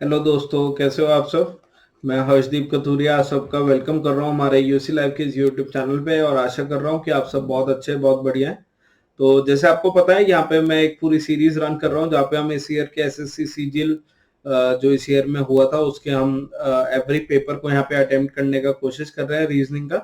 Hello दोस्तों, कैसे हो आप सब। मैं हर्षदीप कथूरिया आप सबका वेलकम कर रहा हूँ हमारे यूसी लाइव के यूट्यूब चैनल पे और आशा कर रहा हूँ कि आप सब बहुत अच्छे बहुत बढ़िया हैं। तो जैसे आपको पता है, यहाँ पे मैं एक पूरी सीरीज रन कर रहा हूँ जहाँ पे हम इस ईयर के एसएससी सीजीएल जो इस ईयर में हुआ था उसके हम एवरी पेपर को यहाँ पे अटेम्प्ट करने का कोशिश कर रहे हैं रीजनिंग का।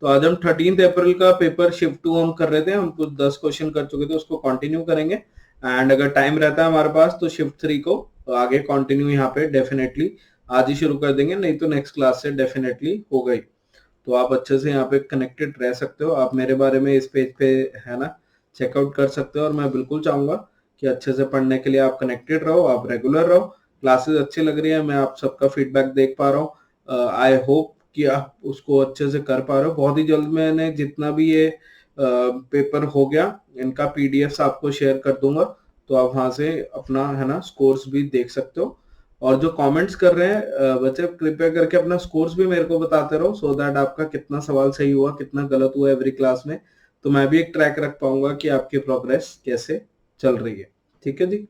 तो आज हम 13 अप्रैल का पेपर शिफ्ट 2 हम कर रहे थे, हम कुछ 10 क्वेश्चन कर चुके थे, उसको कंटिन्यू करेंगे। एंड अगर टाइम रहता है हमारे पास तो शिफ्ट 3 को आगे कंटिन्यू यहाँ पे डेफिनेटली आज ही शुरू कर देंगे, नहीं तो नेक्स्ट क्लास से डेफिनेटली हो गई। तो आप अच्छे से यहाँ पे कनेक्टेड रह सकते हो, आप मेरे बारे में इस पेज पे है ना चेकआउट कर सकते हो। और मैं बिल्कुल चाहूंगा कि अच्छे से पढ़ने के लिए आप कनेक्टेड रहो, आप रेगुलर रहो। क्लासेस अच्छी लग रही है, मैं आप सबका फीडबैक देख पा रहा हूँ। आई होप कि आप उसको अच्छे से कर पा रहे हो। बहुत ही जल्द मैंने जितना भी ये पेपर हो गया इनका पीडीएफ आपको शेयर कर दूंगा, तो आप वहां से अपना है ना स्कोर्स भी देख सकते हो। और जो कमेंट्स कर रहे हैं बच्चे, कृपया करके अपना स्कोर्स भी मेरे को बताते रहो, सो दैट आपका कितना सवाल सही हुआ कितना गलत हुआ एवरी क्लास में, तो मैं भी एक ट्रैक रख पाऊंगा कि आपकी प्रोग्रेस कैसे चल रही है। ठीक है जी,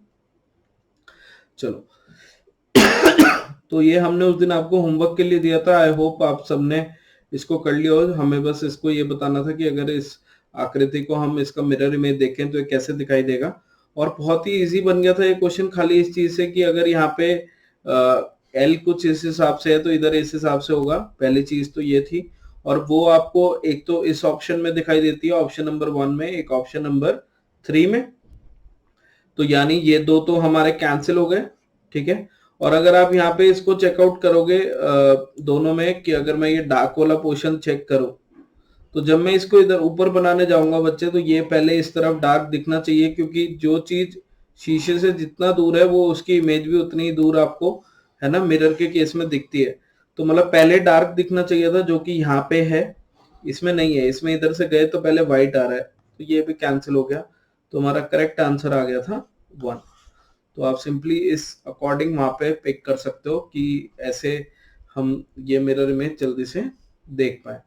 चलो। तो ये हमने उस दिन आपको होमवर्क के लिए दिया था, आई होप आप सबने इसको कर लिया हो। हमें बस इसको ये बताना था कि अगर इस आकृति को हम इसका मिरर इमेज देखें तो ये कैसे दिखाई देगा। और बहुत ही इजी बन गया था ये क्वेश्चन, खाली इस चीज से कि अगर यहाँ पे एल कुछ इस हिसाब से है तो इधर इस हिसाब से होगा, पहली चीज तो ये थी। और वो आपको एक तो इस ऑप्शन में दिखाई देती है, ऑप्शन नंबर 1 में, एक ऑप्शन नंबर 3 में। तो यानी ये दो तो हमारे कैंसिल हो गए, ठीक है। और अगर आप यहाँ पे इसको चेकआउट करोगे दोनों में, कि अगर मैं ये डार्क वाला पोर्शन चेक करूं, तो जब मैं इसको इधर ऊपर बनाने जाऊंगा बच्चे, तो ये पहले इस तरफ डार्क दिखना चाहिए, क्योंकि जो चीज शीशे से जितना दूर है वो उसकी इमेज भी उतनी ही दूर आपको है ना मिरर के केस में दिखती है। तो मतलब पहले डार्क दिखना चाहिए था, जो कि यहाँ पे है, इसमें नहीं है। इसमें इधर से गए तो पहले व्हाइट आ रहा है, तो ये भी कैंसिल हो गया। तो हमारा करेक्ट आंसर आ गया था 1। तो आप सिंपली इस अकॉर्डिंग वहां पे पिक कर सकते हो कि ऐसे हम ये मिरर इमेज जल्दी से देख पाए।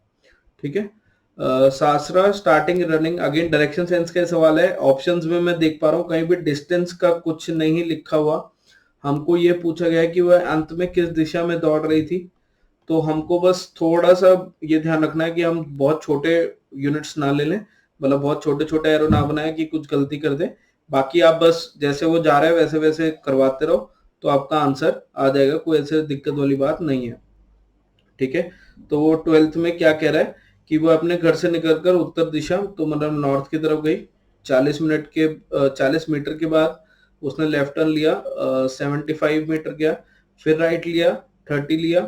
ठीक है। सासरा starting running again direction sense का सवाल है। ऑप्शंस में मैं देख पा रहा हूँ कहीं भी डिस्टेंस का कुछ नहीं लिखा हुआ। हमको ये पूछा गया है कि वह अंत में किस दिशा में दौड़ रही थी। तो हमको बस थोड़ा सा ये ध्यान रखना है कि हम बहुत छोटे यूनिट्स ना ले लें, मतलब बहुत छोटे छोटे एरो ना बनाए कि कुछ गलती कर दे। बाकी आप बस जैसे वो जा रहा है वैसे वैसे करवाते रहो, तो आपका आंसर आ जाएगा, कोई ऐसे दिक्कत वाली बात नहीं है। ठीक है। तो वो 12th में क्या कह रहा है कि वो अपने घर से निकलकर उत्तर दिशा, तो मतलब नॉर्थ की तरफ गई। 40 मीटर के बाद उसने लेफ्ट टर्न लिया, 75 मीटर गया, फिर राइट लिया, 30 लिया,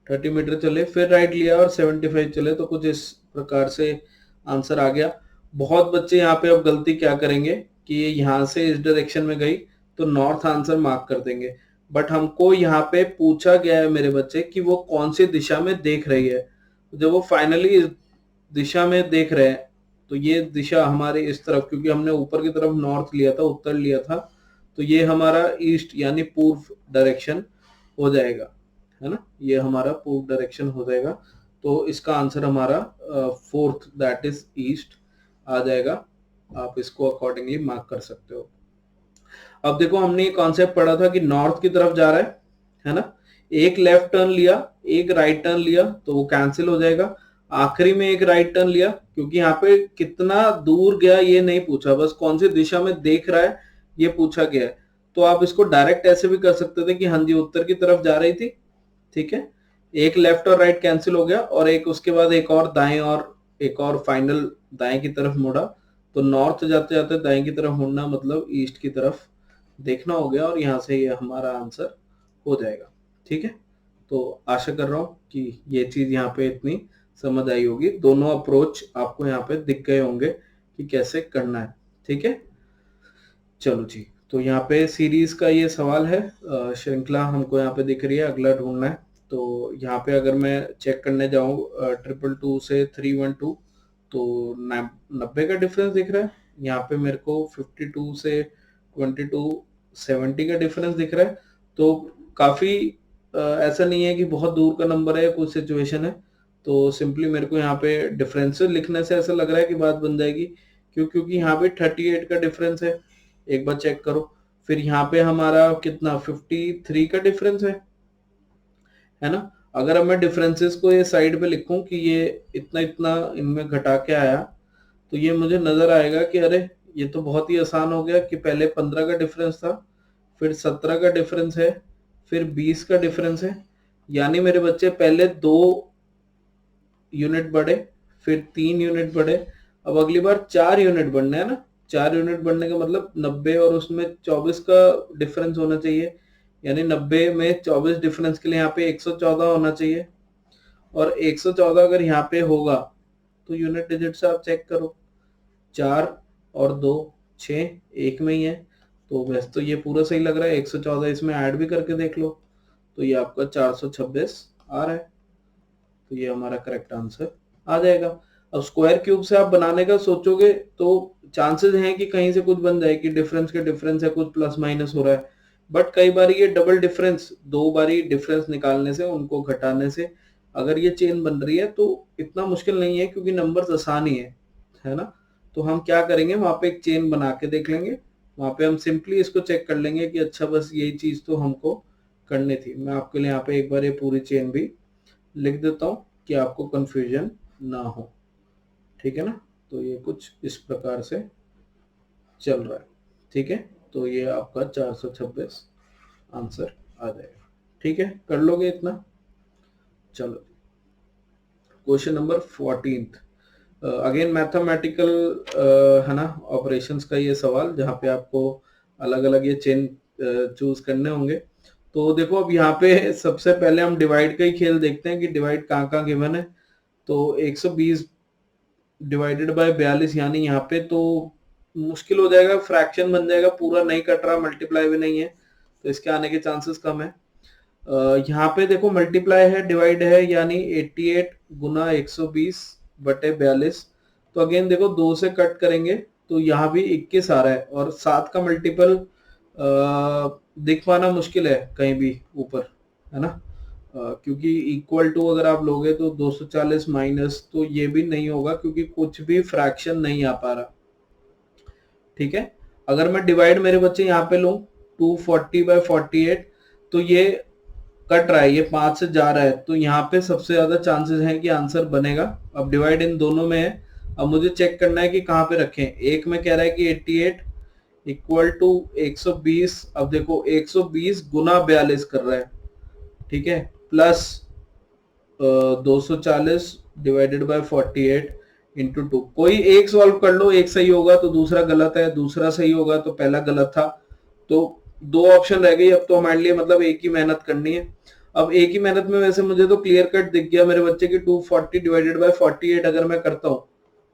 30 मीटर चले, फिर राइट लिया और 75 चले। तो कुछ इस प्रकार से आंसर आ गया। बहुत बच्चे यहाँ पे अब गलती क्या करेंगे कि ये यहाँ से इस डायरेक्शन में गई तो नॉर्थ आंसर मार्क कर देंगे। बट हमको यहाँ पे पूछा गया है मेरे बच्चे कि वो कौन सी दिशा में देख रही है। तो जब वो फाइनली इस दिशा में देख रहे हैं, तो ये दिशा हमारी इस तरफ, क्योंकि हमने ऊपर की तरफ नॉर्थ लिया था, उत्तर लिया था, तो ये हमारा ईस्ट यानी पूर्व डायरेक्शन हो जाएगा, है ना। ये हमारा पूर्व डायरेक्शन हो जाएगा। तो इसका आंसर हमारा 4th दैट इज ईस्ट आ जाएगा। आप इसको अकॉर्डिंगली मार्क कर सकते हो। अब देखो, हमने ये कॉन्सेप्ट पढ़ा था कि नॉर्थ की तरफ जा रहा है ना। एक लेफ्ट टर्न लिया, एक राइट टर्न लिया, तो वो कैंसिल हो जाएगा। आखिरी में एक राइट टर्न लिया, क्योंकि यहाँ पे कितना दूर गया ये नहीं पूछा, बस कौन सी दिशा में देख रहा है ये पूछा गया है। तो आप इसको डायरेक्ट ऐसे भी कर सकते थे कि हाँ जी उत्तर की तरफ जा रही थी, ठीक है। एक लेफ्ट और राइट कैंसिल हो गया, और एक उसके बाद एक और दाएं, और एक और फाइनल दाएं की तरफ मुड़ा। तो नॉर्थ जाते जाते दाएं की तरफ मुड़ना मतलब ईस्ट की तरफ देखना हो गया, और यहाँ से ये हमारा आंसर हो जाएगा। ठीक है। तो आशा कर रहा हूँ कि ये चीज यहाँ पे इतनी समझ आई होगी। दोनों अप्रोच आपको यहाँ पे दिख गए होंगे कि कैसे करना है। ठीक है, चलो जी। तो यहाँ पे सीरीज का ये सवाल है, श्रृंखला हमको यहाँ पे दिख रही है, अगला ढूंढना है। तो यहाँ पे अगर मैं चेक करने जाऊँ 222 से 312, तो 90 का डिफरेंस दिख रहा है। यहाँ पे मेरे को 52 से 22 70 का डिफरेंस दिख रहा है। तो काफी ऐसा नहीं है कि बहुत दूर का नंबर है, कुछ सिचुएशन है। तो सिंपली मेरे को यहाँ पे डिफरेंसेस लिखने से ऐसा लग रहा है कि बात बन जाएगी, क्योंकि यहाँ पे 38 का डिफरेंस है। एक बार चेक करो। फिर यहाँ पे हमारा कितना 53 का डिफरेंस है ना। अगर अब मैं डिफरेंसेस को ये साइड पे लिखूं कि ये इतना इतना इनमें घटा के आया, तो ये मुझे नजर आएगा कि अरे ये तो बहुत ही आसान हो गया कि पहले 15 का डिफरेंस था, फिर 17 का डिफरेंस है, फिर 20 का डिफरेंस है। यानी मेरे बच्चे पहले 2 यूनिट बढ़े, फिर 3 यूनिट बढ़े, अब अगली बार 4 यूनिट बढ़ने हैं ना। 4 यूनिट बढ़ने का मतलब 90 और उसमें 24 का डिफरेंस होना चाहिए, यानी 90 में 24 डिफरेंस के लिए यहाँ पे 114 होना चाहिए। और 114 अगर यहाँ पे होगा तो यूनिट डिजिट से आप चेक करो, 4 और 2 6, एक में ही है। तो वैसे तो ये पूरा सही लग रहा है, 114 इसमें ऐड भी करके देख लो, तो ये आपका 426 आ रहा है। तो ये हमारा करेक्ट आंसर आ जाएगा। अब स्क्वायर क्यूब से आप बनाने का सोचोगे तो चांसेस हैं कि कहीं से कुछ बन जाए कि डिफरेंस के डिफरेंस है, कुछ प्लस माइनस हो रहा है। बट कई बार ये डबल डिफरेंस, 2 बारी डिफरेंस निकालने से, उनको घटाने से अगर ये चेन बन रही है तो इतना मुश्किल नहीं है, क्योंकि नंबर्स आसान ही है ना। तो हम क्या करेंगे, वहां पे एक चेन बना के देख लेंगे, वहां पे हम सिंपली इसको चेक कर लेंगे कि अच्छा बस यही चीज तो हमको करनी थी। मैं आपके लिए यहाँ पे एक बार ये पूरी चेन भी लिख देता हूँ कि आपको कंफ्यूजन ना हो, ठीक है ना। तो ये कुछ इस प्रकार से चल रहा है, ठीक है। तो ये आपका 426 आंसर आ जाएगा, ठीक है। कर लोगे इतना। चलो क्वेश्चन नंबर 14, अगेन मैथमेटिकल है ना, ऑपरेशंस का ये सवाल, जहाँ पे आपको अलग अलग ये चेन चूज करने होंगे। तो देखो अब यहाँ पे सबसे पहले हम डिवाइड का ही खेल देखते हैं कि डिवाइड कहाँ कहाँ गिवन है। तो 120 डिवाइडेड बाय 42, यानी यहाँ पे तो मुश्किल हो जाएगा, फ्रैक्शन बन जाएगा, पूरा नहीं कट रहा, मल्टीप्लाई भी नहीं है, तो इसके आने के चांसेस कम है। यहाँ पे देखो मल्टीप्लाई है, डिवाइड है, यानी 88 गुना 120 बटे 42। तो अगेन देखो 2 से कट करेंगे तो यहाँ भी 21 आ रहा है, और 7 का मल्टीपल दिख पाना मुश्किल है कहीं भी ऊपर, है ना। क्योंकि इक्वल टू अगर आप लोगे तो 240 माइनस, तो ये भी नहीं होगा क्योंकि कुछ भी फ्रैक्शन नहीं आ पा रहा, ठीक है। अगर मैं डिवाइड मेरे बच्चे यहाँ पे लूं 240 बाय 48, तो ये कट रहा है, ये 5 से जा रहा है, तो यहाँ पे सबसे ज्यादा चांसेस हैं कि आंसर बनेगा। अब डिवाइड इन दोनों में है, अब मुझे चेक करना है कि कहाँ पे रखें। एक में कह रहा है कि 88 इक्वल टू 120, अब देखो 120 गुना 42 कर रहा है, ठीक है, प्लस 240 डिवाइडेड बाय 48 इंटू 2। कोई एक सॉल्व कर लो, एक सही होगा तो दूसरा गलत है, दूसरा सही होगा तो पहला गलत था। तो 2 ऑप्शन रह गई, अब तो हमारे लिए मतलब एक ही मेहनत करनी है। अब एक ही मेहनत में वैसे मुझे तो क्लियर कट दिख गया मेरे बच्चे की, 240 डिवाइडेड बाय 48 अगर मैं करता हूँ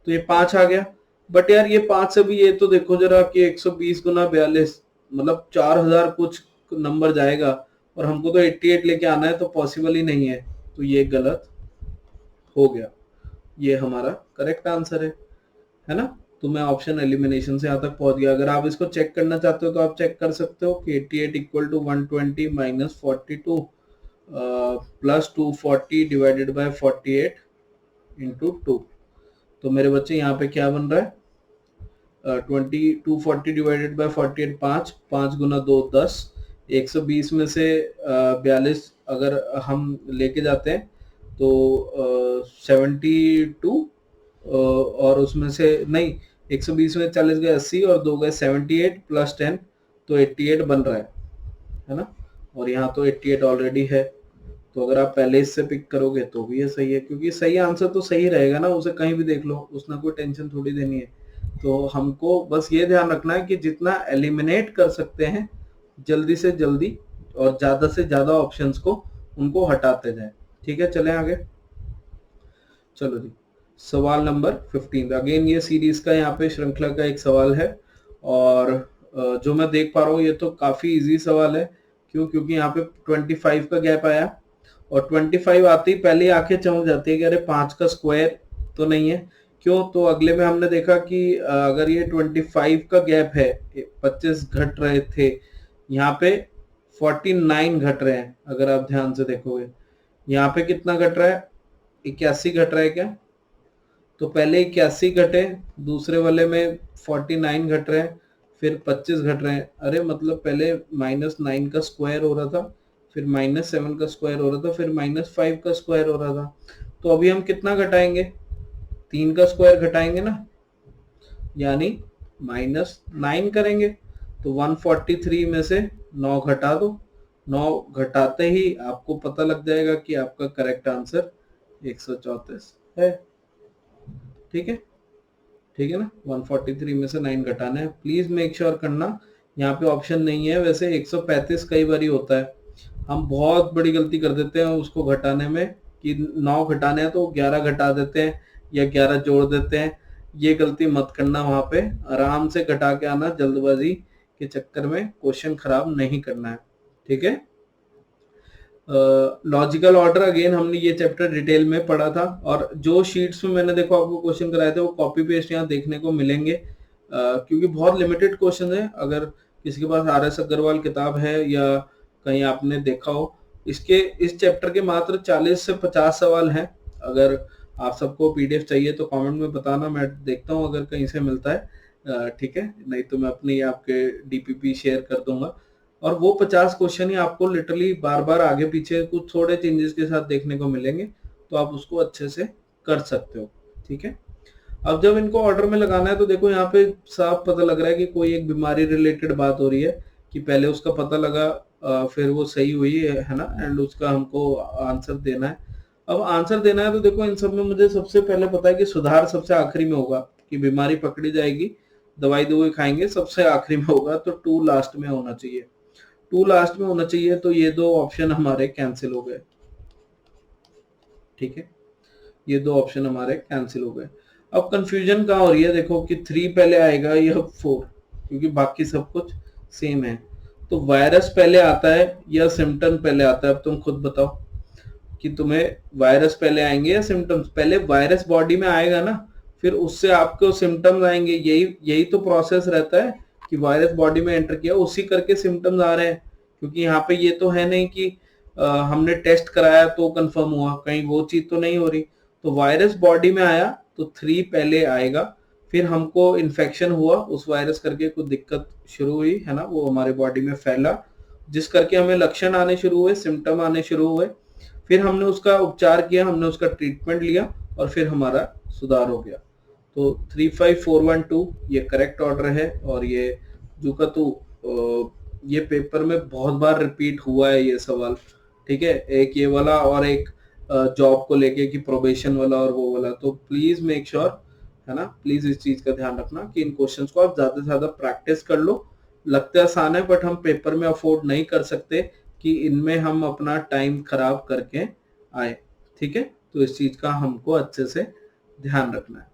तो ये 5 आ गया। बट यार ये 5 से भी, ये तो देखो जरा कि 120 गुना 42 मतलब 4000 कुछ नंबर जाएगा, और हमको तो 88 लेके आना है, तो पॉसिबल ही नहीं है। तो ये गलत हो गया, ये हमारा करेक्ट आंसर है ना। तो मैं ऑप्शन एलिमिनेशन से यहाँ तक पहुंच गया। अगर आप इसको चेक करना चाहते हो तो आप चेक कर सकते हो कि 88 equal to 120 minus 42 plus 240 divided by 48 into 2। तो मेरे बच्चे यहाँ पे क्या बन रहा है, 240 डिवाइडेड बाय 48, 5 गुना 2 10, 120 में से 42 अगर हम लेके जाते हैं तो 72, और उसमें से नहीं, 120 में 40 गए 80 और 2 गए 78 प्लस 10, तो 88 बन रहा है ना। और यहाँ तो 88 ऑलरेडी है, तो अगर आप पहले इससे पिक करोगे तो भी ये सही है, क्योंकि सही आंसर तो सही रहेगा ना, उसे कहीं भी देख लो, उसने कोई टेंशन थोड़ी देनी है। तो हमको बस ये ध्यान रखना है कि जितना एलिमिनेट कर सकते हैं जल्दी से जल्दी और ज्यादा से ज्यादा ऑप्शंस को उनको हटाते जाए, ठीक है। चलें आगे। चलो जी, सवाल नंबर 15, अगेन ये सीरीज का यहाँ पे श्रृंखला का एक सवाल है, और जो मैं देख पा रहा हूँ ये तो काफी इजी सवाल है। क्यों? क्योंकि यहाँ पे 25 का गैप आया, और 25 आते ही पहले आंखें चमक जाती है कि अरे 5 का स्क्वायर तो नहीं है। क्यों? तो अगले में हमने देखा कि अगर ये 25 का गैप है, 25 घट रहे थे, यहाँ पे 49 घट रहे हैं। अगर आप ध्यान से देखोगे यहाँ पे कितना घट रहा है, 81 घट रहा है क्या? तो पहले 81 घटे, दूसरे वाले में 49 घट रहे हैं, फिर 25 घट रहे हैं, अरे मतलब पहले -9 का स्क्वायर हो रहा था, फिर -7 का स्क्वायर हो रहा था, फिर -5 का स्क्वायर हो रहा था। तो अभी हम कितना घटाएंगे, 3 का स्क्वायर घटाएंगे ना, यानी -9 करेंगे। तो 143 में से 9 घटा दो, 9 घटाते ही आपको पता लग जाएगा कि आपका करेक्ट आंसर 134 है। ठीक है, ठीक है ना। 143 में से 9 घटाना है, प्लीज मेक श्योर करना। यहाँ पे ऑप्शन नहीं है, वैसे 135 कई बार ही होता है, हम बहुत बड़ी गलती कर देते हैं उसको घटाने में, कि 9 घटाने हैं तो 11 घटा देते हैं या 11 जोड़ देते हैं। ये गलती मत करना, वहां पे आराम से घटा के आना, जल्दबाजी के चक्कर में क्वेश्चन खराब नहीं करना है। ठीक है। लॉजिकल ऑर्डर अगेन हमने ये चैप्टर डिटेल में पढ़ा था, और जो शीट्स में मैंने देखो आपको क्वेश्चन कराए थे वो कॉपी पेस्ट यहाँ देखने को मिलेंगे, क्योंकि बहुत लिमिटेड क्वेश्चन है। अगर किसी के पास RS अग्रवाल किताब है या कहीं आपने देखा हो, इसके इस चैप्टर के मात्र 40 से 50 सवाल हैं। अगर आप सबको PDF चाहिए तो कमेंट में बताना, मैं देखता हूँ अगर कहीं से मिलता है, ठीक है, नहीं तो मैं अपनी आपके DPP शेयर कर दूंगा। और वो 50 क्वेश्चन ही आपको लिटरली बार बार आगे पीछे कुछ थोड़े चेंजेस के साथ देखने को मिलेंगे, तो आप उसको अच्छे से कर सकते हो। ठीक है। अब जब इनको ऑर्डर में लगाना है तो देखो यहाँ पे साफ पता लग रहा है कि कोई एक बीमारी रिलेटेड बात हो रही है, कि पहले उसका पता लगा, फिर वो सही हुई है ना, एंड उसका हमको आंसर देना है। अब आंसर देना है तो देखो इन सब में मुझे सबसे पहले पता है कि सुधार सबसे आखिरी में होगा, कि बीमारी पकड़ी जाएगी, दवाई खाएंगे, सबसे आखिरी में होगा, तो 2 लास्ट में होना चाहिए, 2 लास्ट में होना चाहिए। तो ये 2 ऑप्शन हमारे कैंसिल हो गए। ठीक है, ये 2 ऑप्शन हमारे कैंसिल हो गए। अब कंफ्यूजन कहाँ हो रही है, देखो कि 3 पहले आएगा या 4, क्योंकि बाकी सब कुछ सेम है। तो वायरस पहले आता है या सिम्टम पहले आता है, अब तुम खुद बताओ कि तुम्हें वायरस पहले आएंगे या सिम्टम्स। पहले वायरस बॉडी में आएगा ना, फिर उससे आपको सिम्टम्स आएंगे, यही यही तो प्रोसेस रहता है, कि वायरस बॉडी में एंटर किया, उसी करके सिम्टम्स आ रहे हैं। क्योंकि यहाँ पे ये तो है नहीं कि हमने टेस्ट कराया तो कंफर्म हुआ, कहीं वो चीज तो नहीं हो रही। तो वायरस बॉडी में आया तो 3 पहले आएगा, फिर हमको इन्फेक्शन हुआ, उस वायरस करके कुछ दिक्कत शुरू हुई है ना, वो हमारे बॉडी में फैला, जिस करके हमें लक्षण आने शुरू हुए, सिम्टम आने शुरू हुए, फिर हमने उसका उपचार किया, हमने उसका ट्रीटमेंट लिया, और फिर हमारा सुधार हो गया। तो 35412 ये करेक्ट ऑर्डर है। और ये जुकातु, ये पेपर में बहुत बार रिपीट हुआ है ये सवाल। ठीक है, एक ये वाला और एक जॉब को लेके कि प्रोबेशन वाला और वो वाला। तो प्लीज मेक श्योर, है ना, प्लीज इस चीज का ध्यान रखना कि इन क्वेश्चंस को आप ज्यादा से ज्यादा प्रैक्टिस कर लो। लगता है आसान है, बट हम पेपर में अफोर्ड नहीं कर सकते कि इनमें हम अपना टाइम खराब करके आए। ठीक है, तो इस चीज का हमको अच्छे से ध्यान रखना है।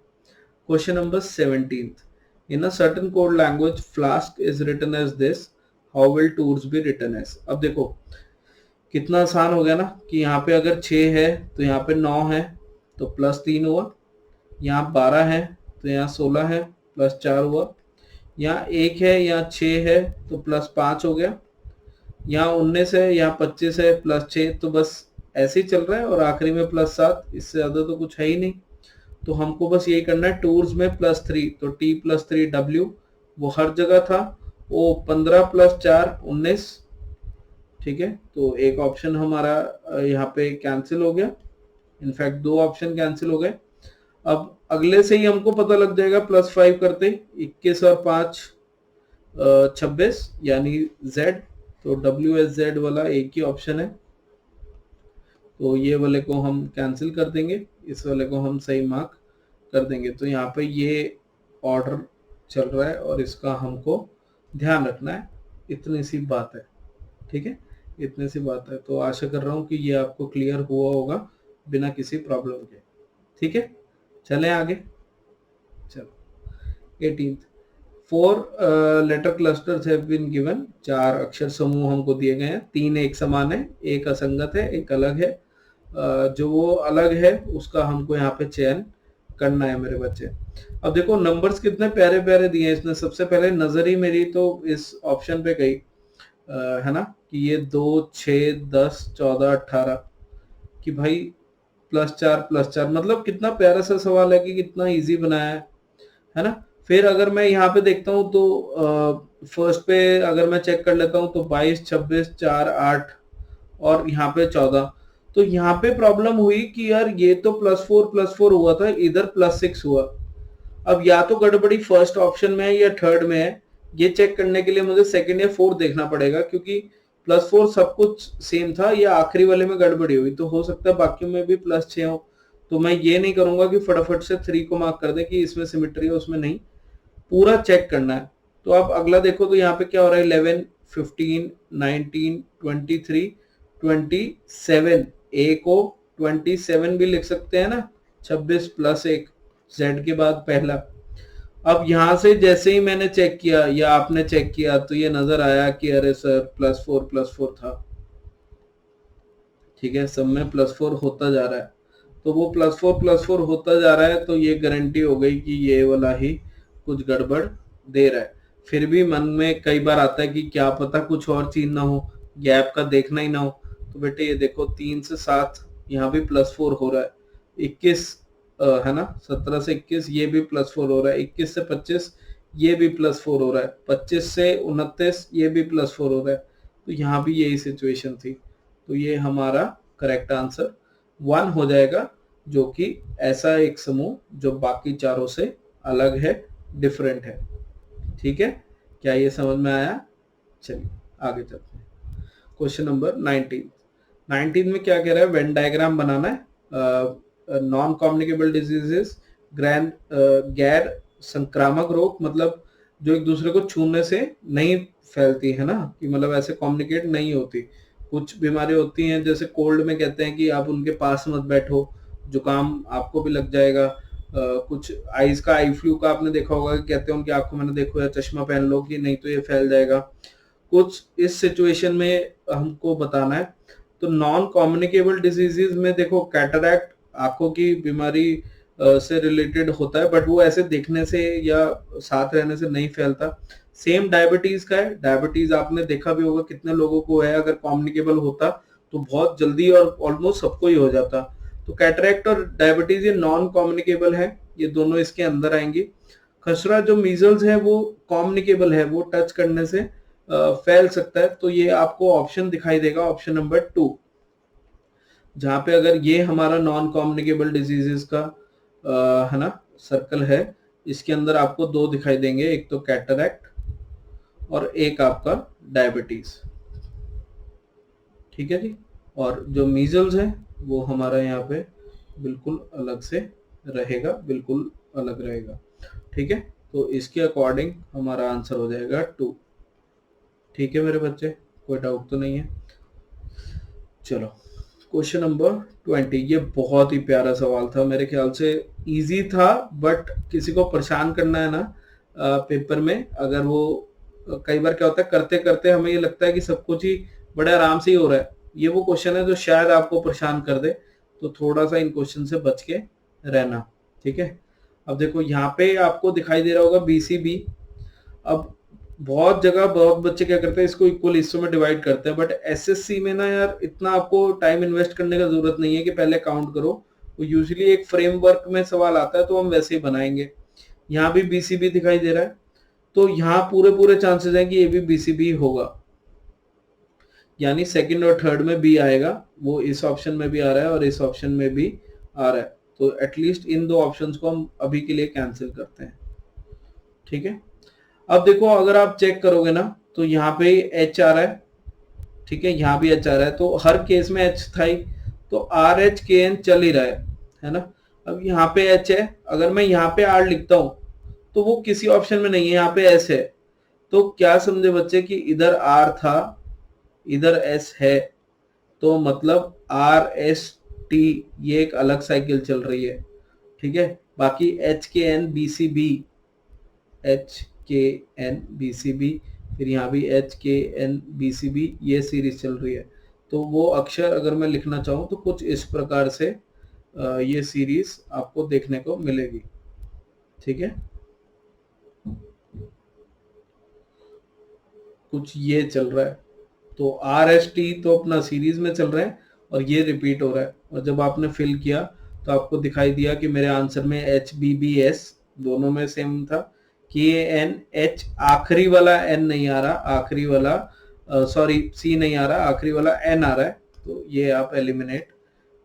Question number 17, in a certain code language flask is written as this, how will tours be written as. अब देखो कितना आसान हो गया ना, कि यहाँ पे अगर 6 है तो यहाँ पे 9 है, तो +3 हुआ, यहाँ 12 है तो यहाँ 16 है, +4 हुआ, यहाँ 1 है यहाँ 6 है तो +5 हो गया, यहाँ 19 है यहाँ 25 है, +6, तो बस ऐसे ही चल रहा है, और आखिरी में +7, इससे ज्यादा तो कुछ है ही नहीं। तो हमको बस यही करना है, टूर्स में +3, तो T+3W वो हर जगह था, वो 15 + 4 19। ठीक है, तो एक ऑप्शन हमारा यहाँ पे कैंसिल हो गया, इनफैक्ट 2 ऑप्शन कैंसिल हो गए। अब अगले से ही हमको पता लग जाएगा, +5 करते 21 और 5 26, यानी Z, तो WSZ वाला एक ही ऑप्शन है, तो ये वाले को हम कैंसिल कर देंगे, इस वाले को हम सही मार्क कर देंगे। तो यहाँ पे ये ऑर्डर चल रहा है और इसका हमको ध्यान रखना है, इतनी सी बात है। ठीक है, इतनी सी बात है। तो आशा कर रहा हूँ कि ये आपको क्लियर हुआ होगा बिना किसी प्रॉब्लम के। ठीक है, चलें आगे। चलो 18th, 4 letter clusters have been given, 4 अक्षर समूह हमको दिए गए हैं, 3 एक समान है, एक असंगत है, एक अलग है। जो वो अलग है उसका हमको यहाँ पे चयन करना है मेरे बच्चे। अब देखो नंबर्स कितने प्यारे प्यारे दिए हैं इसने। सबसे पहले नजर ही मेरी तो इस ऑप्शन पे गई, है ना, कि ये 2 6 10 14 18, कि भाई +4 +4, मतलब कितना प्यारा सा सवाल है, कि कितना इजी बनाया है ना। फिर अगर मैं यहाँ पे देखता हूँ तो फर्स्ट पे अगर मैं चेक कर लेता हूँ तो 22, 26, 4, 8 और यहाँ पे 14। तो यहाँ पे प्रॉब्लम हुई कि यार ये तो +4 हुआ था, इधर +6 हुआ। अब या तो गड़बड़ी फर्स्ट ऑप्शन में है या थर्ड में है, ये चेक करने के लिए मुझे सेकंड या फोर्थ देखना पड़ेगा, क्योंकि +4 सब कुछ सेम था, या आखिरी वाले में गड़बड़ी हुई। तो हो सकता है बाकियों में भी +6 हो। तो मैं ये नहीं करूंगा कि फटाफट से 3 को मार्क कर दे कि इसमें सिमेट्री है उसमें नहीं, पूरा चेक करना है। तो आप अगला देखो तो यहाँ पे क्या हो रहा है, 11, 15, 19, 23, 27। ए को 27 भी लिख सकते हैं ना, 26 + 1, जेड के बाद पहला। अब यहां से जैसे ही मैंने चेक किया या आपने चेक किया तो ये नजर आया कि अरे सर +4 था। ठीक है, सब में +4 होता जा रहा है। तो वो +4 होता जा रहा है, तो ये गारंटी हो गई कि ये वाला ही कुछ गड़बड़ दे रहा है। फिर भी मन में कई बार आता है कि क्या पता कुछ और चीज ना हो, गैप का देखना ही ना हो। तो बेटे ये देखो 3 से 7 यहाँ भी +4 हो रहा है, 21 है ना, 17 से 21 ये भी +4 हो रहा है, 21 से 25 ये भी +4 हो रहा है, 25 से 29 ये भी +4 हो रहा है। तो यहाँ भी यही सिचुएशन थी। तो ये हमारा करेक्ट आंसर 1 हो जाएगा, जो कि ऐसा एक समूह जो बाकी चारों से अलग है, डिफरेंट है। ठीक है, क्या ये समझ में आया? चलिए आगे चलते हैं। क्वेश्चन नंबर 19 में क्या कह रहा है, वेन डायग्राम बनाना है। नॉन कम्युनिकेबल डिजीजेस, गैर संक्रामक रोग, मतलब जो एक दूसरे को छूने से नहीं फैलती है ना, कि मतलब ऐसे कम्युनिकेट नहीं होती। कुछ बीमारी होती हैं जैसे कोल्ड में कहते हैं कि आप उनके पास मत बैठो, जुकाम आपको भी लग जाएगा। कुछ आइज का, आई फ्लू का आपने देखा होगा कि कहते हैं उनकी आंखों में ना देखो या चश्मा पहन लो कि नहीं तो ये फैल जाएगा। कुछ इस सिचुएशन में हमको बताना है। तो नॉन कम्युनिकेबल डिजीजेज में देखो कैटरैक्ट आंखों की बीमारी से रिलेटेड होता है, बट वो ऐसे देखने से या साथ रहने से नहीं फैलता। सेम डायबिटीज का है, डायबिटीज आपने देखा भी होगा कितने लोगों को है, अगर कम्युनिकेबल होता तो बहुत जल्दी और ऑलमोस्ट सबको ही हो जाता। तो कैटरैक्ट और डायबिटीज ये नॉन कम्युनिकेबल है, ये दोनों इसके अंदर आएंगी। खसरा जो मीजल्स है वो कम्युनिकेबल है, वो टच करने से फैल सकता है। तो ये आपको ऑप्शन दिखाई देगा, ऑप्शन नंबर 2, जहां पे अगर ये हमारा नॉन कम्युनिकेबल डिजीजेस का है ना सर्कल है, इसके अंदर आपको 2 दिखाई देंगे, एक तो कैटरैक्ट और एक आपका डायबिटीज। ठीक है जी, और जो मीजल्स है वो हमारा यहाँ पे बिल्कुल अलग से रहेगा, बिल्कुल अलग रहेगा। ठीक है, तो इसके अकॉर्डिंग हमारा आंसर हो जाएगा 2। ठीक है मेरे बच्चे, कोई डाउट तो नहीं है? चलो क्वेश्चन नंबर 20, ये बहुत ही प्यारा सवाल था, मेरे ख्याल से इजी था, बट किसी को परेशान करना है ना पेपर में, अगर वो कई बार क्या होता है करते करते हमें ये लगता है कि सब कुछ ही बड़े आराम से ही हो रहा है, ये वो क्वेश्चन है जो शायद आपको परेशान कर दे। तो थोड़ा सा इन क्वेश्चन से बच के रहना। ठीक है, अब देखो यहाँ पे आपको दिखाई दे रहा होगा BCB। अब बहुत जगह बहुत बच्चे क्या करते हैं, इसको इक्वल हिस्सों में डिवाइड करते हैं, बट SSC में ना यार इतना आपको टाइम इन्वेस्ट करने का जरूरत नहीं है कि पहले काउंट करो। वो यूजुअली एक फ्रेमवर्क में सवाल आता है तो हम वैसे ही बनाएंगे। यहाँ भी BCB दिखाई दे रहा है, तो यहाँ पूरे पूरे चांसेस हैं कि ये भी BCB होगा, यानी सेकंड और थर्ड में B आएगा। वो इस ऑप्शन में भी आ रहा है और इस ऑप्शन में भी आ रहा है, तो एटलीस्ट इन 2 ऑप्शंस को हम अभी के लिए कैंसिल करते हैं। ठीक है, अब देखो अगर आप चेक करोगे ना तो यहाँ पे H आ रहा है, ठीक है, यहाँ भी H आ रहा है, तो हर केस में H था ही, तो RHKN चल ही रहा है ना। अब यहाँ पे H है, अगर मैं यहाँ पे R लिखता हूँ तो वो किसी ऑप्शन में नहीं है, यहाँ पे S है। तो क्या समझे बच्चे कि इधर R था, इधर S है, तो मतलब RST ये एक अलग साइकिल चल रही है। ठीक है, बाकी HKN BCB, फिर यहाँ भी HKN BCB ये सीरीज चल रही है। तो वो अक्षर अगर मैं लिखना चाहूँ तो कुछ इस प्रकार से ये सीरीज आपको देखने को मिलेगी। ठीक है, कुछ ये चल रहा है, तो RST तो अपना सीरीज में चल रहा है और ये रिपीट हो रहा है। और जब आपने फिल किया तो आपको दिखाई दिया कि मेरे आंसर में HBBS दोनों में सेम था, कि ये एन एच आखिरी वाला एन नहीं आ रहा, आखिरी वाला सॉरी सी नहीं आ रहा, आखिरी वाला एन आ रहा है, तो ये आप एलिमिनेट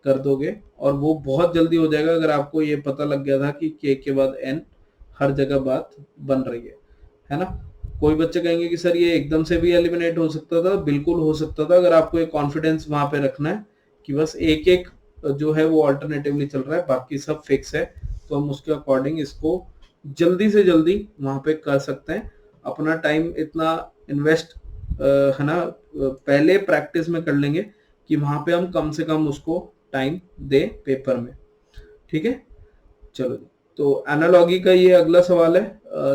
कर दोगे और वो बहुत जल्दी हो जाएगा अगर आपको ये पता लग गया था कि के बाद एन हर जगह बात बन रही है ना। कोई बच्चे कहेंगे कि सर ये एकदम से भी एलिमिनेट हो सकता था, बिल्कुल हो सकता था, अगर आपको एक कॉन्फिडेंस वहां पे रखना है कि बस एक एक जो है वो अल्टरनेटिवली चल रहा है, बाकी सब फिक्स है, तो हम उसके अकॉर्डिंग इसको जल्दी से जल्दी वहां पे कर सकते हैं। अपना टाइम इतना इन्वेस्ट है ना पहले प्रैक्टिस में कर लेंगे कि वहां पे हम कम से कम उसको टाइम दे पेपर में। ठीक है, चलो जी। तो एनालॉगी का ये अगला सवाल है,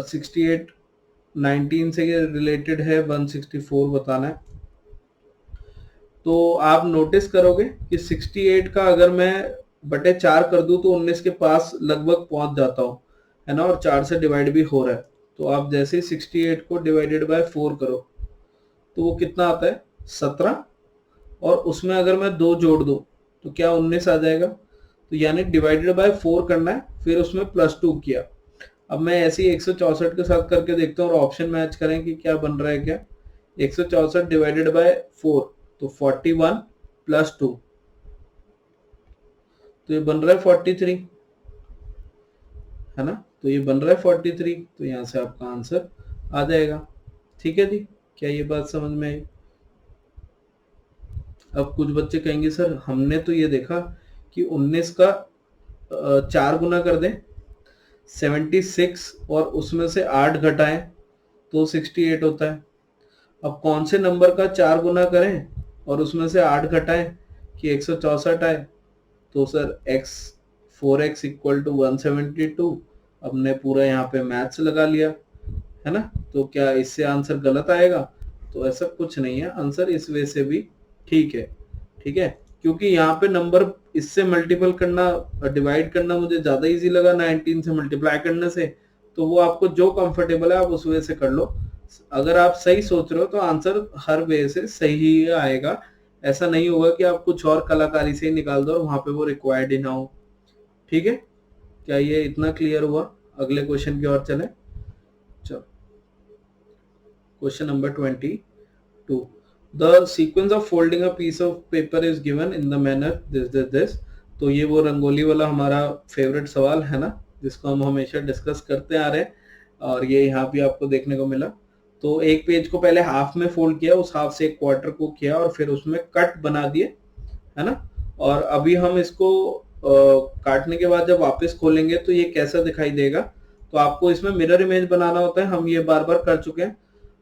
68-19 से रिलेटेड है, 164 बताना है। तो आप नोटिस करोगे कि 68 का अगर मैं बटे 4 कर दूं तो 19 के पास लगभग पहुंच जाता हूं, है ना, और 4 से डिवाइड भी हो रहा है। तो आप जैसे ही 68 को डिवाइडेड बाय 4 करो तो वो कितना आता है, 17, और उसमें अगर मैं 2 जोड़ दूं तो क्या 19 आ जाएगा। तो यानी डिवाइडेड बाय 4 करना है, फिर उसमें +2 किया। अब मैं ऐसे ही 164 के साथ करके देखता हूँ और ऑप्शन मैच करें कि क्या बन रहा है। क्या 164 डिवाइडेड बाय 4, तो 41 +2, तो ये बन रहा है 43, है ना। तो ये बन रहा है 43, तो यहां से आपका आंसर आ जाएगा। ठीक है जी, क्या ये बात समझ में आई। अब कुछ बच्चे कहेंगे सर हमने तो ये देखा कि 19 का 4 गुना कर दें 76 और उसमें से 8 घटाएं तो 68 होता है। अब कौन से नंबर का 4 गुना करें और उसमें से 8 घटाएं कि 164 आए। तो sir x 4x equal to 172, हमने पूरा यहाँ पे मैथ्स लगा लिया, है ना। तो क्या इससे आंसर गलत आएगा, तो ऐसा कुछ नहीं है, आंसर इस वे से भी ठीक है। ठीक है, क्योंकि यहाँ पे नंबर इससे मल्टीपल करना, डिवाइड करना मुझे ज्यादा इजी लगा 19 से मल्टीप्लाई करने से, तो वो आपको जो कंफर्टेबल है आप उस वे से कर लो। अगर आप सही सोच रहे हो तो आंसर हर वे से सही ही आएगा। ऐसा नहीं होगा कि आप कुछ और कलाकारी से ही निकाल दो और वहां पे वो रिक्वायर्ड ही ना हो। ठीक है, क्या ये इतना क्लियर हुआ। अगले क्वेश्चन की ओर चले। चलो, question number 22, the sequence of folding a piece of paper is given in the manner this. तो ये वो रंगोली वाला हमारा फेवरेट सवाल है ना, जिसको हम हमेशा डिस्कस करते आ रहे हैं, और ये यहाँ भी आपको देखने को मिला। तो एक पेज को पहले हाफ में फोल्ड किया, उस हाफ से एक क्वार्टर को किया और फिर उसमें कट बना दिए, है ना। और अभी हम इसको काटने के बाद जब वापस खोलेंगे तो ये कैसा दिखाई देगा। तो आपको इसमें मिरर इमेज बनाना होता है, हम ये बार बार कर चुके हैं।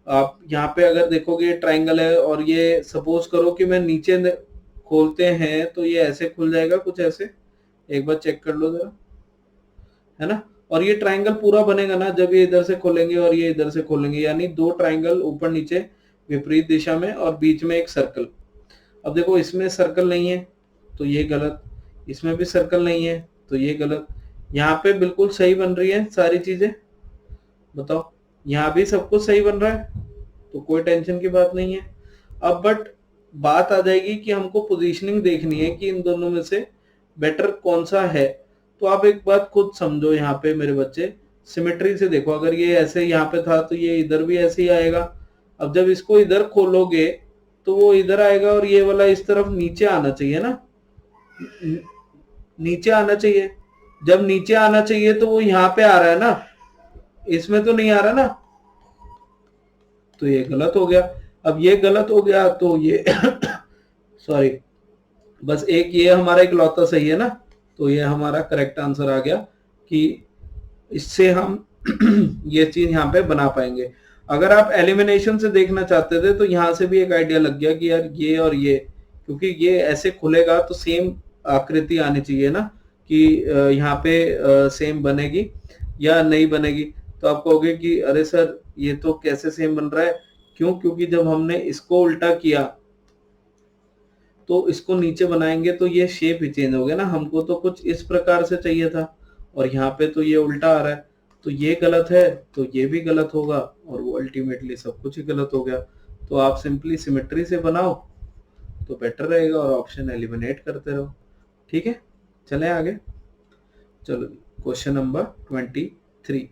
आप यहाँ पे अगर देखोगे ट्राइंगल है और ये सपोज करो कि मैं नीचे खोलते हैं तो ये ऐसे खुल जाएगा, कुछ ऐसे, एक बार चेक कर लो जरा, है ना। और ये ट्राइंगल पूरा बनेगा ना जब ये इधर से खोलेंगे और ये इधर से खोलेंगे, यानी 2 ट्राइंगल ऊपर नीचे विपरीत दिशा में और बीच में एक सर्कल। अब देखो इसमें सर्कल नहीं है तो ये गलत, इसमें भी सर्कल नहीं है तो ये गलत, यहाँ पे बिल्कुल सही बन रही है सारी चीजें। बताओ, यहाँ भी सब कुछ सही बन रहा है तो कोई टेंशन की बात नहीं है। अब बट बात आ जाएगी कि हमको पोजीशनिंग देखनी है कि इन दोनों में से बेटर कौन सा है। तो आप एक बात खुद समझो, यहाँ पे मेरे बच्चे सिमेट्री से देखो, अगर ये ऐसे यहाँ पे था तो ये इधर भी ऐसे ही आएगा। अब जब इसको इधर खोलोगे तो वो इधर आएगा और ये वाला इस तरफ नीचे आना चाहिए ना, नीचे आना चाहिए। जब नीचे आना चाहिए तो वो यहाँ पे आ रहा है ना, इसमें तो नहीं आ रहा ना, तो ये गलत हो गया। अब ये गलत हो गया तो ये सॉरी, बस एक ये हमारा इकलौता सही है ना, तो ये हमारा करेक्ट आंसर आ गया कि इससे हम ये चीज यहाँ पे बना पाएंगे। अगर आप एलिमिनेशन से देखना चाहते थे तो यहाँ से भी एक आइडिया लग गया कि यार ये और ये, क्योंकि ये ऐसे खुलेगा तो सेम आकृति आनी चाहिए ना, कि यहाँ पे सेम बनेगी या नहीं बनेगी। तो आप कहोगे कि अरे सर ये तो कैसे सेम बन रहा है, क्यों, क्योंकि जब हमने इसको उल्टा किया तो इसको नीचे बनाएंगे तो ये शेप ही चेंज हो गया ना, हमको तो कुछ इस प्रकार से चाहिए था और यहाँ पे तो ये उल्टा आ रहा है, तो ये गलत है तो ये भी गलत होगा और वो अल्टीमेटली सब कुछ ही गलत हो गया। तो आप सिंपली सिमेट्री से बनाओ तो बेटर रहेगा और ऑप्शन एलिमिनेट करते रहो। ठीक है, चलें आगे। चलो, question number 23,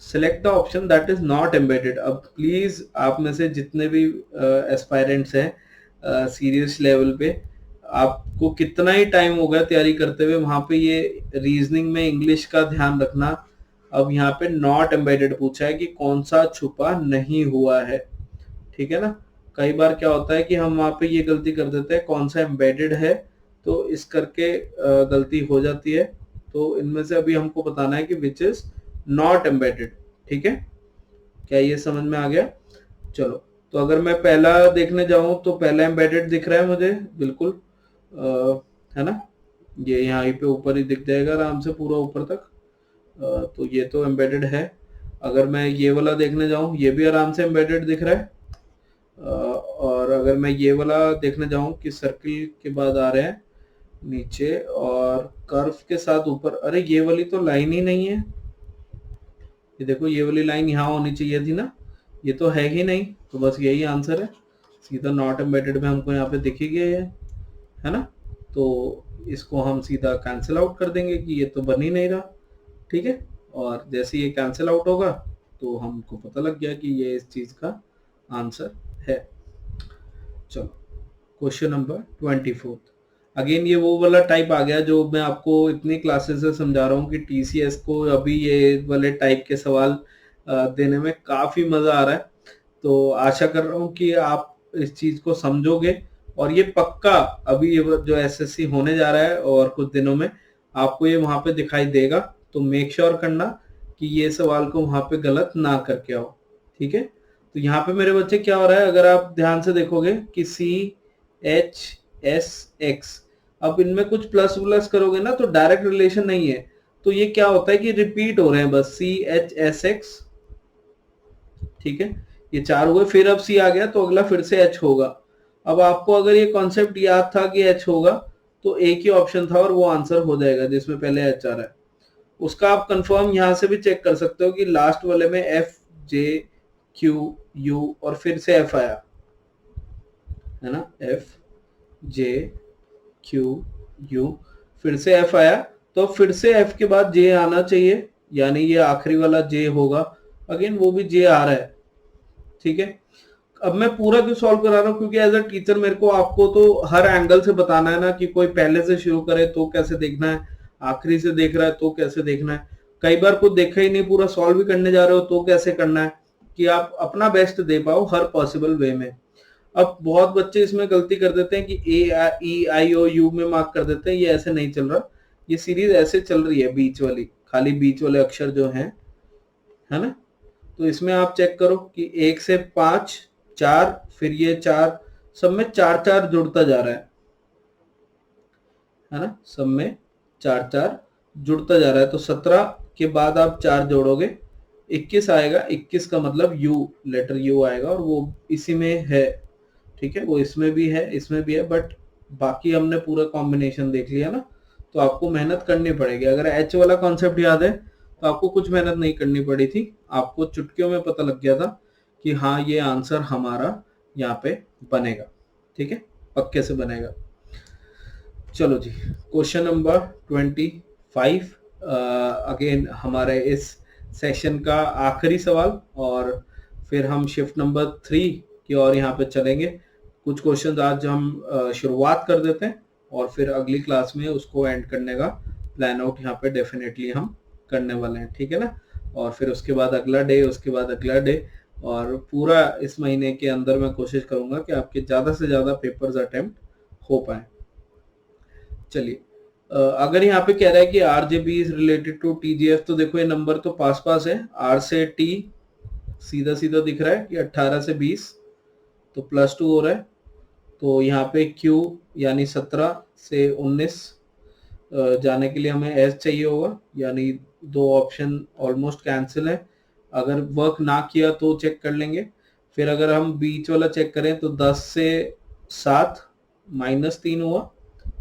select the option that is not embedded. अब प्लीज आप में से जितने भी एस्पायरेंट्स हैं सीरियस लेवल पे, आपको कितना ही टाइम हो गया तैयारी करते हुए, वहां पे ये रीजनिंग में इंग्लिश का ध्यान रखना। अब यहाँ पे नॉट एम्बेडेड पूछा है कि कौन सा छुपा नहीं हुआ है, ठीक है ना। कई बार क्या होता है कि हम वहां पे ये गलती कर देते हैं, कौन सा एम्बेडेड है, तो इस करके गलती हो जाती है। तो इनमें से अभी हमको बताना है कि विच इज नॉट एम्बेडेड, ठीक है। क्या ये समझ में आ गया? चलो, तो अगर मैं पहला देखने जाऊं तो पहला एम्बेडेड दिख रहा है मुझे, बिल्कुल है ना। ये यहाँ पे ऊपर ही दिख जाएगा आराम से पूरा ऊपर तक। तो ये तो एम्बेडेड है। अगर मैं ये वाला देखने जाऊं, ये भी आराम से एम्बेडेड दिख रहा है। और अगर मैं ये वाला देखने जाऊं कि सर्किल के बाद आ रहे हैं नीचे और कर्व के साथ ऊपर, अरे ये वाली तो लाइन ही नहीं है। ये देखो, ये वाली लाइन यहाँ होनी चाहिए थी ना, ये तो है ही नहीं। तो बस यही आंसर है, सीधा नॉट एम्बेडेड में हमको यहाँ पे दिख ही गया है ना। तो इसको हम सीधा कैंसिल आउट कर देंगे कि ये तो बन ही नहीं रहा, ठीक है। और जैसे ये कैंसिल आउट होगा तो हमको पता लग गया कि ये इस चीज का आंसर है। चलो, क्वेश्चन नंबर 24। अगेन ये वो वाला टाइप आ गया जो मैं आपको इतनी क्लासेस से समझा रहा हूँ कि टीसीएस को अभी ये वाले टाइप के सवाल देने में काफी मजा आ रहा है। तो आशा कर रहा हूँ कि आप इस चीज को समझोगे और ये पक्का अभी ये जो एसएससी होने जा रहा है और कुछ दिनों में आपको ये वहां पे दिखाई देगा। तो मेक श्योर करना कि ये सवाल को वहां पे गलत ना करके आओ, ठीक है। तो यहाँ पे मेरे बच्चे क्या हो रहा है, अगर आप ध्यान से देखोगे कि CHSX, अब इनमें कुछ प्लस प्लस करोगे ना तो डायरेक्ट रिलेशन नहीं है। तो ये क्या होता है कि रिपीट हो रहे हैं बस, CHSX, ठीक है। ये 4 हुए, फिर अब C आ गया तो अगला फिर से H होगा। अब आपको अगर ये कॉन्सेप्ट याद था कि H होगा तो एक ही ऑप्शन था और वो आंसर हो जाएगा जिसमें पहले H आ रहा है। उसका आप कंफर्म यहां से भी चेक कर सकते हो कि लास्ट वाले में FJQ U और फिर से F आया है ना, FJQ U, फिर से F आया, तो फिर से F के बाद J आना चाहिए, यानी ये आखिरी वाला J होगा। अगेन वो भी J आ रहा है, ठीक है। अब मैं पूरा क्यों सॉल्व करा रहा हूँ, क्योंकि एज अ टीचर मेरे को आपको तो हर एंगल से बताना है ना, कि कोई पहले से शुरू करे तो कैसे देखना है, आखिरी से देख रहा है तो कैसे देखना है, कई बार कुछ देखा ही नहीं पूरा सॉल्व भी करने जा रहे हो तो कैसे करना है, कि आप अपना बेस्ट दे पाओ हर पॉसिबल वे में। अब बहुत बच्चे इसमें गलती कर देते हैं कि A E I O U में मार्क कर देते हैं, ये ऐसे नहीं चल रहा। ये सीरीज ऐसे चल रही है, बीच वाली, खाली बीच वाले अक्षर जो हैं, है ना। तो इसमें आप चेक करो कि 1 से 5 4, फिर ये 4, सब में 4 4 जुड़ता जा रहा है ना, सब में 4 4 जुड़ता जा रहा है। तो 17 के बाद आप 4 जोड़ोगे 21 आएगा, 21 का मतलब U, लेटर U आएगा और वो इसी में है, ठीक है। वो इसमें भी है, इसमें भी है, बट बाकी हमने पूरा कॉम्बिनेशन देख लिया ना। तो आपको मेहनत करनी पड़ेगी। अगर H वाला कॉन्सेप्ट याद है तो आपको कुछ मेहनत नहीं करनी पड़ी थी, आपको चुटकियों में पता लग गया था कि हाँ ये आंसर हमारा यहाँ पे बनेगा, ठीक है, पक्के से बनेगा। चलो जी, क्वेश्चन नंबर 25, अगेन हमारे इस सेशन का आखिरी सवाल, और फिर हम शिफ्ट नंबर 3 की ओर यहाँ पे चलेंगे। कुछ क्वेश्चंस आज हम शुरुआत कर देते हैं और फिर अगली क्लास में उसको एंड करने का प्लान आउट यहाँ पे डेफिनेटली हम करने वाले हैं, ठीक है ना। और फिर उसके बाद अगला डे, उसके बाद अगला डे, और पूरा इस महीने के अंदर मैं कोशिश करूंगा कि आपके ज्यादा से ज्यादा पेपर्स अटेम्प्ट हो पाए। चलिए, अगर यहाँ पे कह रहा है कि RJB is related to TGF, तो देखो ये नंबर तो पास पास है, R से T सीधा सीधा दिख रहा है कि 18 से 20, तो +2 हो रहा है। तो यहाँ पे Q यानी 17 से 19 जाने के लिए हमें S चाहिए होगा, यानी 2 ऑप्शन ऑलमोस्ट कैंसिल है। अगर वर्क ना किया तो चेक कर लेंगे। फिर अगर हम बीच वाला चेक करें तो 10 से 7 -3 हुआ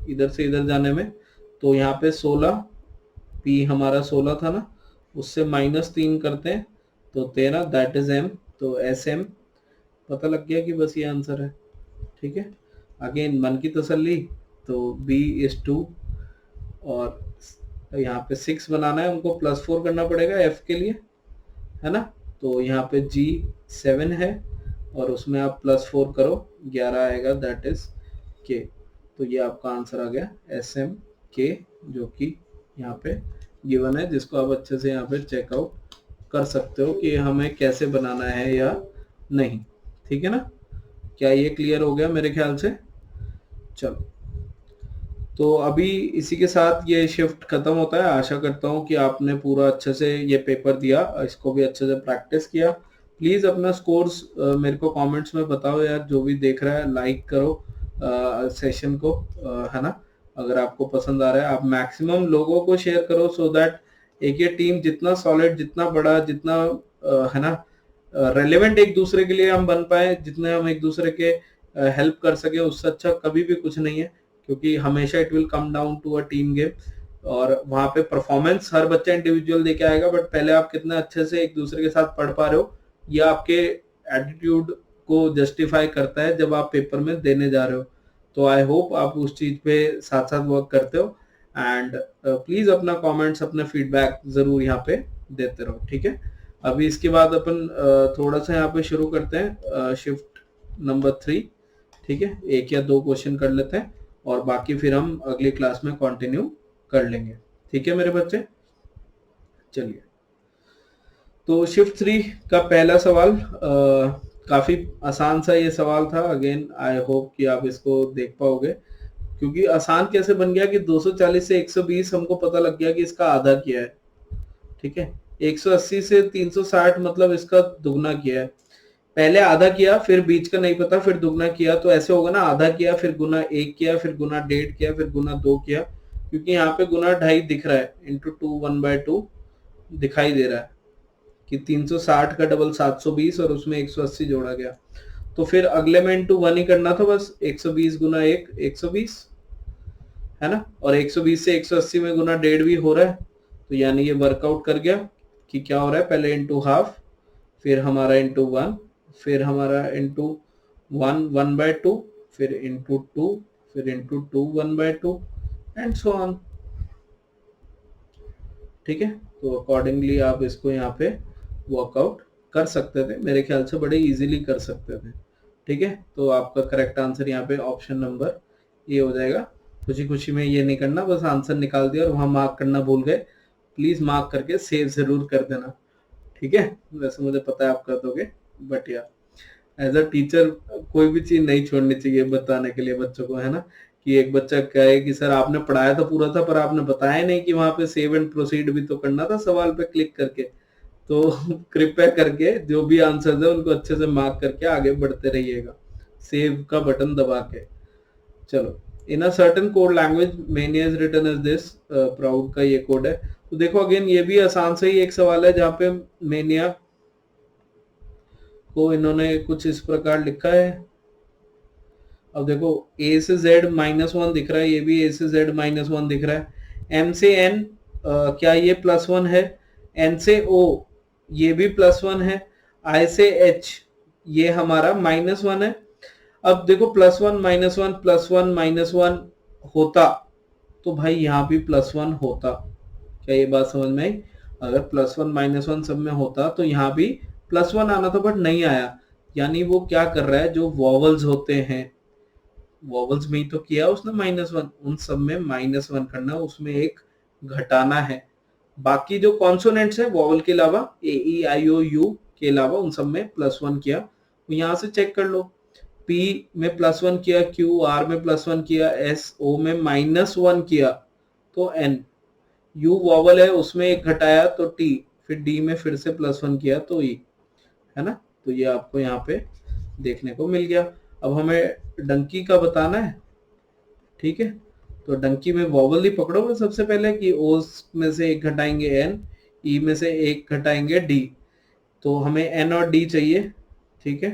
इधर से इधर जाने में, तो यहाँ पे 16, P हमारा 16 था ना, उससे -3 करते हैं तो 13, दैट इज M। तो SM पता लग गया कि बस ये आंसर है, ठीक है। अगेन मन की तसल्ली, तो B is 2, और यहाँ पे 6 बनाना है, उनको +4 करना पड़ेगा F के लिए, है ना। तो यहाँ पे G7 है और उसमें आप +4 करो, 11 आएगा, दैट इज K। तो ये आपका आंसर आ गया SMK, जो कि यहाँ पे गिवन है, जिसको आप अच्छे से यहाँ पे चेकआउट कर सकते हो कि हमें कैसे बनाना है या नहीं। ठीक है ना, क्या ये क्लियर हो गया मेरे ख्याल से? चलो, तो अभी इसी के साथ ये शिफ्ट खत्म होता है। आशा करता हूँ कि आपने पूरा अच्छे से ये पेपर दिया, इसको भी अच्छे से प्रैक्टिस किया। प्लीज अपना स्कोर्स मेरे को कमेंट्स में बताओ यार, जो भी देख रहा है लाइक करो सेशन को, है ना। अगर आपको पसंद आ रहा है, आप मैक्सिमम लोगों को शेयर करो, सो दैट एक ये टीम जितना सॉलिड, जितना बड़ा, जितना है ना रेलेवेंट एक दूसरे के लिए हम बन पाए, जितने हम एक दूसरे के हेल्प कर सके, उससे अच्छा कभी भी कुछ नहीं है। क्योंकि हमेशा it will come down to a team game, और वहां पे परफॉर्मेंस हर बच्चा इंडिविजुअल देके आएगा, बट पहले आप कितना अच्छे से एक दूसरे के साथ पढ़ पा रहे हो, ये आपके एटीट्यूड को जस्टिफाई करता है जब आप पेपर में देने जा रहे हो। तो आई होप आप उस चीज पे साथ साथ वर्क करते हो, एंड प्लीज अपना कमेंट्स, अपना फीडबैक जरूर यहाँ पे देते रहो, ठीक है। अभी इसके बाद अपन थोड़ा सा यहाँ पे शुरू करते हैं शिफ्ट नंबर 3, ठीक है। एक या दो क्वेश्चन कर लेते हैं और बाकी फिर हम अगली क्लास में कंटिन्यू कर लेंगे, ठीक है मेरे बच्चे। चलिए, तो शिफ्ट 3 का पहला सवाल काफी आसान सा ये सवाल था। अगेन आई होप कि आप इसको देख पाओगे, क्योंकि आसान कैसे बन गया कि 240 से 120 हमको पता लग गया कि इसका आधा किया है, ठीक है। 180 से 360 मतलब इसका दुगना किया है। पहले आधा किया, फिर बीच का नहीं पता, फिर दुगना किया, तो ऐसे होगा ना, आधा किया, फिर गुना 1 किया, फिर गुना 1.5 किया, फिर गुना 2 किया। क्योंकि यहाँ पे गुना 2.5 दिख रहा है, इंटू 2 1/2 दिखाई दे रहा है कि 360 का डबल 720 और उसमें 180 जोड़ा गया। तो फिर अगले में इंटू 1 ही करना था बस, 120 गुना 1 120, है ना। और 120 से 180 में गुना 1.5 भी हो रहा है, तो यानी ये वर्कआउट कर गया कि क्या हो रहा है, पहले इंटू हाफ, फिर हमारा इंटू 1, फिर हमारा इंटू 1 1/2, फिर इंटू 2, फिर इंटू 2 1/2 एंड सो ऑन, ठीक है। तो अकॉर्डिंगली आप इसको यहाँ पे वर्कआउट कर सकते थे, मेरे ख्याल से बड़े इजीली कर सकते थे, ठीक है। तो आपका करेक्ट आंसर यहाँ पे ऑप्शन नंबर ए हो जाएगा। खुशी खुशी में ये नहीं करना बस आंसर निकाल दिया और वहां मार्क करना भूल गए, प्लीज मार्क करके सेव जरूर कर देना, ठीक है। वैसे मुझे पता है आप कर दोगे, बट यार एज अ टीचर कोई भी चीज नहीं छोड़नी चाहिए बताने के लिए बच्चों को, है ना। कि एक बच्चा कहे कि सर आपने पढ़ाया तो पूरा था, पर आपने बताया नहीं कि वहां पे सेव एंड प्रोसीड भी तो करना था सवाल पे क्लिक करके। तो कृपया करके जो भी आंसर है उनको अच्छे से मार्क करके आगे बढ़ते रहिएगा, सेव का बटन दबा के। चलो, in a certain code language mania is written as this, proud का ये कोड है। तो देखो अगेन ये भी आसान से ही एक सवाल है, जहाँ पे मेनिया को इन्होंने कुछ इस प्रकार लिखा है। अब देखो a से z -1 दिख रहा है, ये भी a से z -1 दिख रहा है। m से n क्या ये +1 है? n से o ये भी +1 है। i से h ये हमारा -1 है। अब देखो +1 -1 +1 -1 होता तो भाई यहाँ भी +1 होता। क्या ये बात समझ में आई? अगर +1 -1 सब में होता तो यहाँ भी +1 आना था, बट नहीं आया। यानी वो क्या कर रहा है, जो वॉवल्स होते हैं, वॉवल्स में ही तो किया उसने -1, उन सब में -1 करना, उसमें एक घटाना है। बाकी जो कॉन्सोनेंट्स है वॉवल के अलावा, ए ई आई ओ यू के अलावा, उन सब में +1 किया। तो यहाँ से चेक कर लो, P में +1 किया, Q R में +1 किया, S O में -1 किया तो N, U वॉवल है उसमें एक घटाया तो T, फिर D में फिर से +1 किया तो E, है ना। तो ये आपको यहाँ पे देखने को मिल गया। अब हमें डंकी का बताना है, ठीक है। तो डंकी में वॉवल ही पकड़ोगे सबसे पहले कि ओ में से एक घटाएंगे एन, ई में से एक घटाएंगे डी। तो हमें एन और डी चाहिए, ठीक है।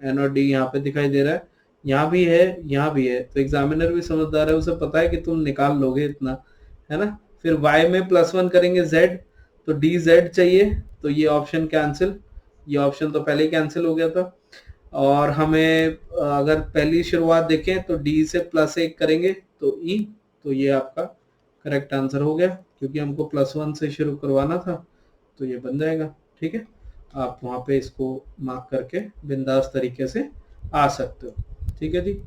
एन और डी यहाँ पे दिखाई दे रहा है, यहाँ भी है, यहाँ भी है। तो एग्जामिनर भी समझदार है, उसे पता है कि तुम निकाल लोगे इतना, है ना। फिर y में +1 करेंगे z, तो डी जेड चाहिए, तो ये ऑप्शन कैंसिल, ये ऑप्शन तो पहले ही कैंसिल हो गया था। और हमें अगर पहली शुरुआत देखें तो डी से +1 करेंगे तो ई, तो ये आपका करेक्ट आंसर हो गया, क्योंकि हमको +1 से शुरू करवाना था, तो ये बन जाएगा, ठीक है। आप वहाँ पे इसको मार्क करके बिंदास तरीके से आ सकते हो। ठीक है जी,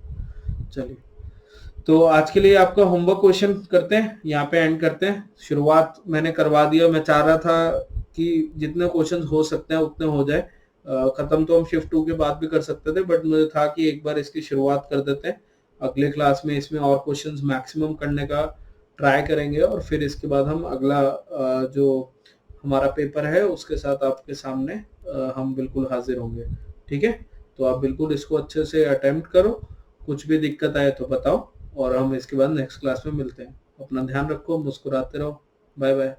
चलिए तो आज के लिए आपका होमवर्क क्वेश्चन करते हैं, यहाँ पे एंड करते हैं। शुरुआत मैंने करवा दिया, मैं चाह रहा था कि जितने क्वेश्चन हो सकते हैं उतने हो जाए। खत्म तो हम शिफ्ट 2 के बाद भी कर सकते थे, बट मुझे था कि एक बार इसकी शुरुआत कर देते हैं। अगले क्लास में इसमें और क्वेश्चंस मैक्सिमम करने का ट्राई करेंगे और फिर इसके बाद हम अगला जो हमारा पेपर है उसके साथ आपके सामने हम बिल्कुल हाजिर होंगे। ठीक है, तो आप बिल्कुल इसको अच्छे से अटेम्प्ट करो, कुछ भी दिक्कत आए तो बताओ और हम इसके बाद नेक्स्ट क्लास में मिलते हैं। अपना ध्यान रखो, मुस्कुराते रहो, बाय बाय।